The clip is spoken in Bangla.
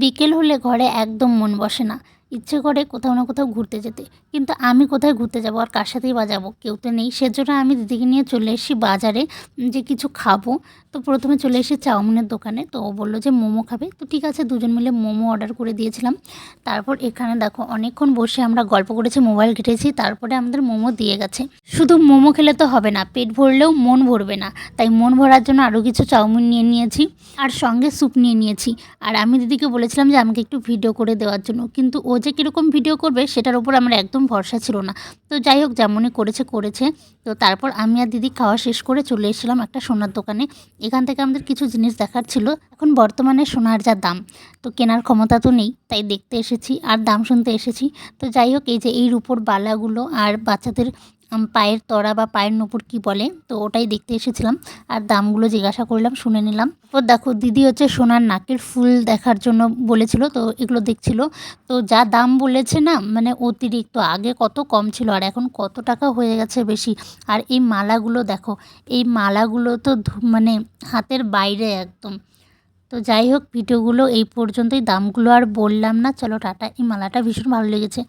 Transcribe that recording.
বিকেল হলে ঘরে একদম মন বসে না। ইচ্ছে করে কোথাও না কোথাও ঘুরতে যেতে। কিন্তু আমি কোথায় ঘুরতে যাব আর কার সাথেই বা যাবো? কেউ তো নেই। সেজন্য আমি দিদিকে নিয়ে চলে এসেছি বাজারে যে কিছু খাবো। তো ১ম এ চলে এসেছি চাউমিনের দোকানে। তো ও বলল যে মোমো খাবে। তো ঠিক আছে দুজন মিলে মোমো অর্ডার করে দিয়েছিলাম। তারপর এখানে দেখো অনেকক্ষণ বসে আমরা গল্প করেছি, মোবাইল ঘেঁটেছি। তারপরে আমাদের মোমো দিয়ে গেছে। শুধু মোমো খেলে তো হবে না, পেট ভরলেও মন ভরবে না। তাই মন ভরার জন্য আরও কিছু চাউমিন নিয়ে নিয়েছি আর সঙ্গে স্যুপ নিয়ে নিয়েছি। আর আমি দিদিকে বলেছিলাম যে আমাকে একটু ভিডিও করে দেওয়ার জন্য। কিন্তু ও যে কীরকম ভিডিও করবে সেটার উপর আমার একদম ভরসা ছিল না। তো যাই হোক যেমনই করেছে করেছে। তো তারপর আমি আর দিদি খাওয়া শেষ করে চলে এসেছিলাম একটা সোনার দোকানে। এখান থেকে আমাদের কিছু জিনিস দেখার ছিল। এখন বর্তমানে সোনার যা দাম, তো কেনার ক্ষমতা তো নেই, তাই দেখতে এসেছি আর দাম শুনতে এসেছি। তো যাই হোক এই যে এই রূপোর বালাগুলো আর বাচ্চাদের পায়ের তড়া বা পায়ের নূপুর কী বলে, তো ওটাই দেখতে এসেছিলাম। আর দামগুলো জিজ্ঞাসা করলাম, শুনে নিলাম। তারপর দেখো দিদি হচ্ছে সোনার নাকের ফুল দেখার জন্য বলেছিল, তো এগুলো দেখছিল। তো যা দাম বলেছে না, মানে অতিরিক্ত। আগে কত কম ছিল আর এখন কত টাকা হয়ে গেছে বেশি। আর এই মালাগুলো দেখো, এই মালাগুলো তো মানে হাতের বাইরে একদম। তো যাই হোক ভিডিওগুলো এই পর্যন্তই, দামগুলো আর বললাম না। চলো টাটা। এই মালাটা ভীষণ ভালো লেগেছে।